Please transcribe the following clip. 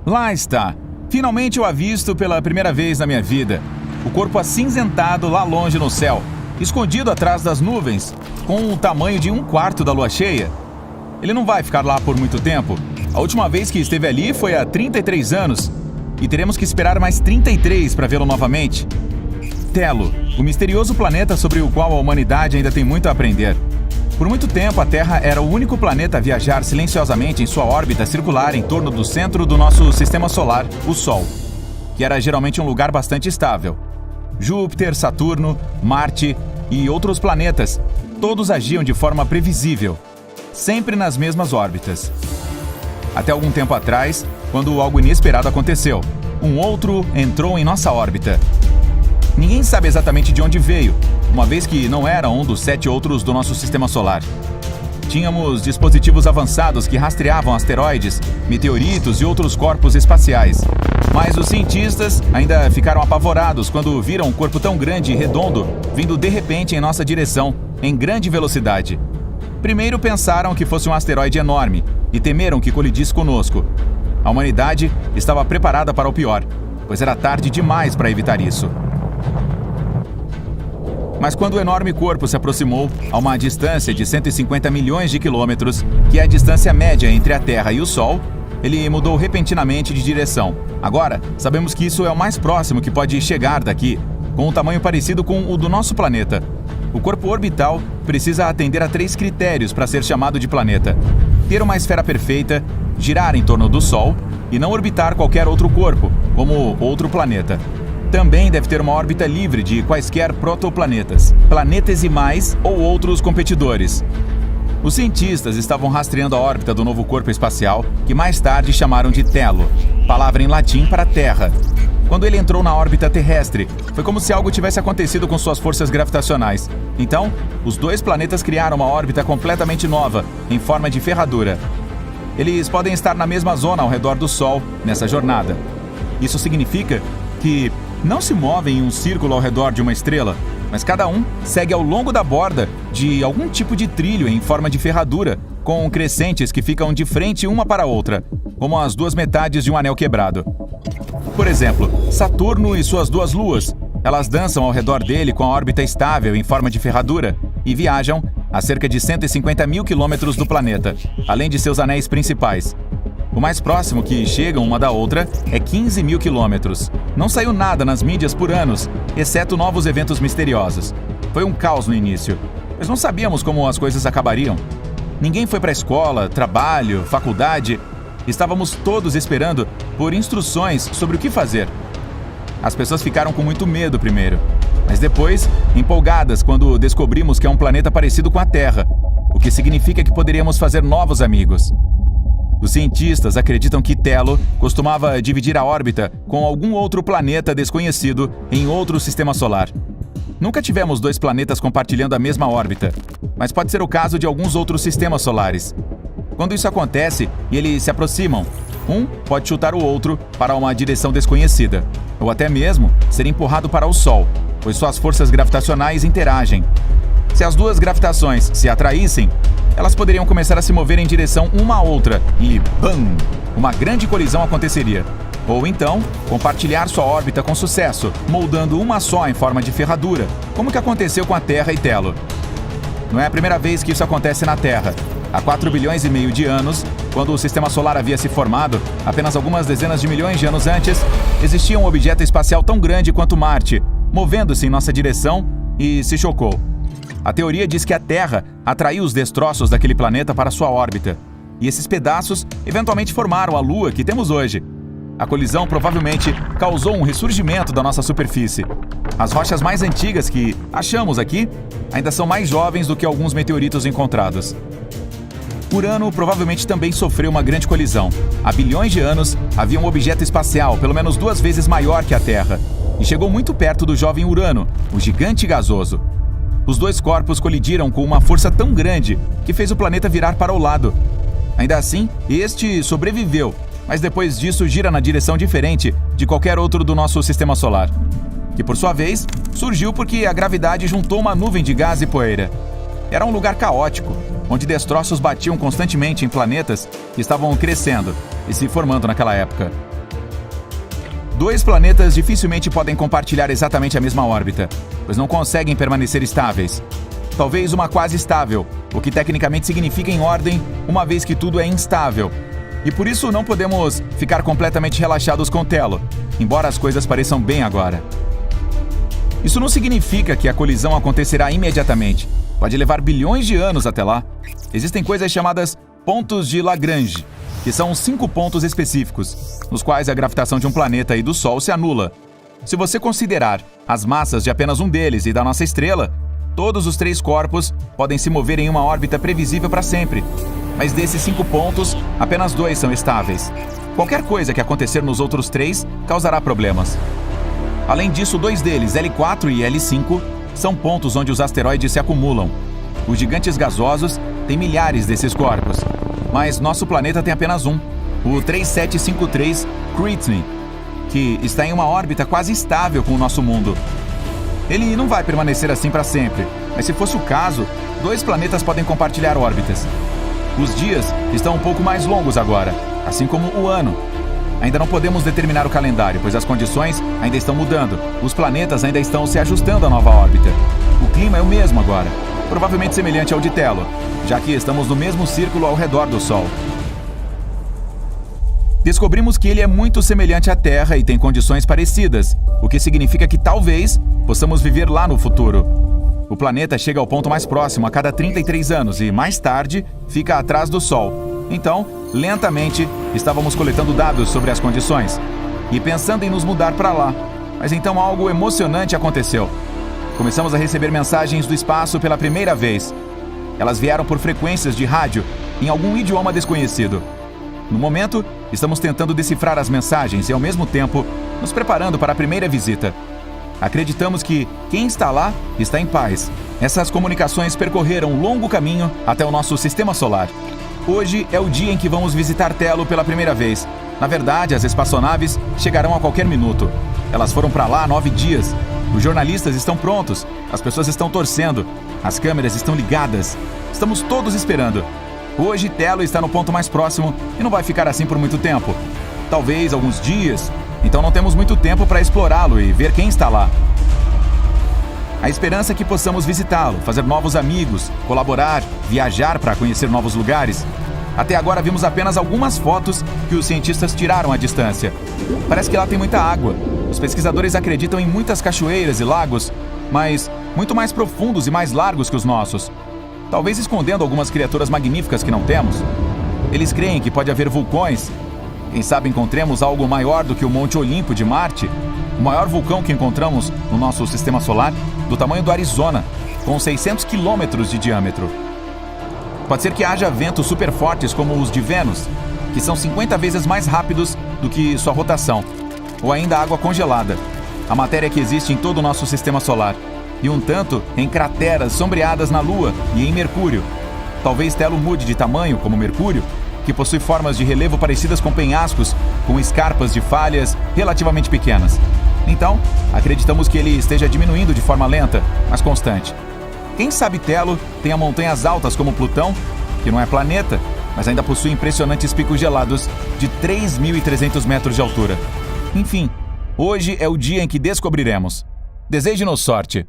Lá está. Finalmente eu avisto pela primeira vez na minha vida. O corpo acinzentado lá longe no céu, escondido atrás das nuvens, com o tamanho de 1/4 da lua cheia. Ele não vai ficar lá por muito tempo. A última vez que esteve ali foi há 33 anos. E teremos que esperar mais 33 para vê-lo novamente. Telo, o misterioso planeta sobre o qual a humanidade ainda tem muito a aprender. Por muito tempo, a Terra era o único planeta a viajar silenciosamente em sua órbita circular em torno do centro do nosso sistema solar, o Sol, que era geralmente um lugar bastante estável. Júpiter, Saturno, Marte e outros planetas, todos agiam de forma previsível, sempre nas mesmas órbitas. Até algum tempo atrás, quando algo inesperado aconteceu, um outro entrou em nossa órbita. Ninguém sabe exatamente de onde veio, uma vez que não era um dos 7 outros do nosso sistema solar. Tínhamos dispositivos avançados que rastreavam asteroides, meteoritos e outros corpos espaciais. Mas os cientistas ainda ficaram apavorados quando viram um corpo tão grande e redondo vindo de repente em nossa direção, em grande velocidade. Primeiro pensaram que fosse um asteroide enorme e temeram que colidisse conosco. A humanidade estava preparada para o pior, pois era tarde demais para evitar isso. Mas quando o enorme corpo se aproximou a uma distância de 150 milhões de quilômetros, que é a distância média entre a Terra e o Sol, ele mudou repentinamente de direção. Agora, sabemos que isso é o mais próximo que pode chegar daqui, com um tamanho parecido com o do nosso planeta. O corpo orbital precisa atender a 3 critérios para ser chamado de planeta: ter uma esfera perfeita, girar em torno do Sol e não orbitar qualquer outro corpo, como outro planeta. Também deve ter uma órbita livre de quaisquer protoplanetas, planetesimais ou outros competidores. Os cientistas estavam rastreando a órbita do novo corpo espacial, que mais tarde chamaram de Telo, palavra em latim para Terra. Quando ele entrou na órbita terrestre, foi como se algo tivesse acontecido com suas forças gravitacionais. Então, os 2 planetas criaram uma órbita completamente nova, em forma de ferradura. Eles podem estar na mesma zona ao redor do Sol, nessa jornada. Isso significa que não se movem em um círculo ao redor de uma estrela, mas cada um segue ao longo da borda de algum tipo de trilho em forma de ferradura, com crescentes que ficam de frente uma para a outra, como as 2 metades de um anel quebrado. Por exemplo, Saturno e suas 2 luas. Elas dançam ao redor dele com a órbita estável em forma de ferradura e viajam a cerca de 150 mil quilômetros do planeta, além de seus anéis principais. O mais próximo que chegam uma da outra é 15 mil quilômetros. Não saiu nada nas mídias por anos, exceto novos eventos misteriosos. Foi um caos no início, mas não sabíamos como as coisas acabariam. Ninguém foi para a escola, trabalho, faculdade. Estávamos todos esperando por instruções sobre o que fazer. As pessoas ficaram com muito medo primeiro, mas depois, empolgadas quando descobrimos que é um planeta parecido com a Terra, o que significa que poderíamos fazer novos amigos. Os cientistas acreditam que Telo costumava dividir a órbita com algum outro planeta desconhecido em outro sistema solar. Nunca tivemos 2 planetas compartilhando a mesma órbita, mas pode ser o caso de alguns outros sistemas solares. Quando isso acontece e eles se aproximam, um pode chutar o outro para uma direção desconhecida, ou até mesmo ser empurrado para o Sol, pois suas forças gravitacionais interagem. Se as 2 gravitações se atraíssem, elas poderiam começar a se mover em direção uma à outra e, BAM! Uma grande colisão aconteceria. Ou então, compartilhar sua órbita com sucesso, moldando uma só em forma de ferradura, como que aconteceu com a Terra e Telo. Não é a primeira vez que isso acontece na Terra. Há 4 bilhões e meio de anos, quando o Sistema Solar havia se formado, apenas algumas dezenas de milhões de anos antes, existia um objeto espacial tão grande quanto Marte, movendo-se em nossa direção e se chocou. A teoria diz que a Terra atraiu os destroços daquele planeta para sua órbita, e esses pedaços eventualmente formaram a Lua que temos hoje. A colisão provavelmente causou um ressurgimento da nossa superfície. As rochas mais antigas que achamos aqui ainda são mais jovens do que alguns meteoritos encontrados. Urano provavelmente também sofreu uma grande colisão. Há bilhões de anos, havia um objeto espacial pelo menos 2 vezes maior que a Terra, e chegou muito perto do jovem Urano, o gigante gasoso. Os 2 corpos colidiram com uma força tão grande que fez o planeta virar para o lado. Ainda assim, este sobreviveu, mas depois disso gira na direção diferente de qualquer outro do nosso sistema solar, que por sua vez surgiu porque a gravidade juntou uma nuvem de gás e poeira. Era um lugar caótico, onde destroços batiam constantemente em planetas que estavam crescendo e se formando naquela época. Dois planetas dificilmente podem compartilhar exatamente a mesma órbita, pois não conseguem permanecer estáveis. Talvez uma quase estável, o que tecnicamente significa em ordem, uma vez que tudo é instável. E por isso não podemos ficar completamente relaxados com Telo, embora as coisas pareçam bem agora. Isso não significa que a colisão acontecerá imediatamente. Pode levar bilhões de anos até lá. Existem coisas chamadas pontos de Lagrange, que são 5 pontos específicos, nos quais a gravitação de um planeta e do Sol se anula. Se você considerar as massas de apenas um deles e da nossa estrela, todos os 3 corpos podem se mover em uma órbita previsível para sempre. Mas desses 5 pontos, apenas 2 são estáveis. Qualquer coisa que acontecer nos outros 3 causará problemas. Além disso, 2 deles, L4 e L5, são pontos onde os asteroides se acumulam. Os gigantes gasosos têm milhares desses corpos, mas nosso planeta tem apenas um, o 3753 Cretini, que está em uma órbita quase estável com o nosso mundo. Ele não vai permanecer assim para sempre, mas se fosse o caso, 2 planetas podem compartilhar órbitas. Os dias estão um pouco mais longos agora, assim como o ano. Ainda não podemos determinar o calendário, pois as condições ainda estão mudando. Os planetas ainda estão se ajustando à nova órbita. O clima é o mesmo agora, provavelmente semelhante ao de Telo, já que estamos no mesmo círculo ao redor do Sol. Descobrimos que ele é muito semelhante à Terra e tem condições parecidas, o que significa que talvez possamos viver lá no futuro. O planeta chega ao ponto mais próximo a cada 33 anos e, mais tarde, fica atrás do Sol. Então, lentamente, estávamos coletando dados sobre as condições e pensando em nos mudar para lá. Mas então algo emocionante aconteceu. Começamos a receber mensagens do espaço pela primeira vez. Elas vieram por frequências de rádio em algum idioma desconhecido. No momento, estamos tentando decifrar as mensagens e, ao mesmo tempo, nos preparando para a primeira visita. Acreditamos que quem está lá está em paz. Essas comunicações percorreram um longo caminho até o nosso sistema solar. Hoje é o dia em que vamos visitar Telo pela primeira vez. Na verdade, as espaçonaves chegarão a qualquer minuto. Elas foram para lá há 9 dias. Os jornalistas estão prontos. As pessoas estão torcendo. As câmeras estão ligadas. Estamos todos esperando. Hoje, Telo está no ponto mais próximo e não vai ficar assim por muito tempo. Talvez alguns dias. Então não temos muito tempo para explorá-lo e ver quem está lá. A esperança é que possamos visitá-lo, fazer novos amigos, colaborar, viajar para conhecer novos lugares. Até agora vimos apenas algumas fotos que os cientistas tiraram à distância. Parece que lá tem muita água. Os pesquisadores acreditam em muitas cachoeiras e lagos, mas muito mais profundos e mais largos que os nossos. Talvez escondendo algumas criaturas magníficas que não temos. Eles creem que pode haver vulcões. Quem sabe encontremos algo maior do que o Monte Olimpo de Marte, o maior vulcão que encontramos no nosso sistema solar, do tamanho do Arizona, com 600 quilômetros de diâmetro. Pode ser que haja ventos super fortes como os de Vênus, que são 50 vezes mais rápidos do que sua rotação, ou ainda água congelada, a matéria que existe em todo o nosso sistema solar, e um tanto em crateras sombreadas na Lua e em Mercúrio. Talvez Telo mude de tamanho como Mercúrio, que possui formas de relevo parecidas com penhascos, com escarpas de falhas relativamente pequenas. Então, acreditamos que ele esteja diminuindo de forma lenta, mas constante. Quem sabe Telo tenha montanhas altas como Plutão, que não é planeta, mas ainda possui impressionantes picos gelados de 3.300 metros de altura. Enfim, hoje é o dia em que descobriremos. Deseje-nos sorte!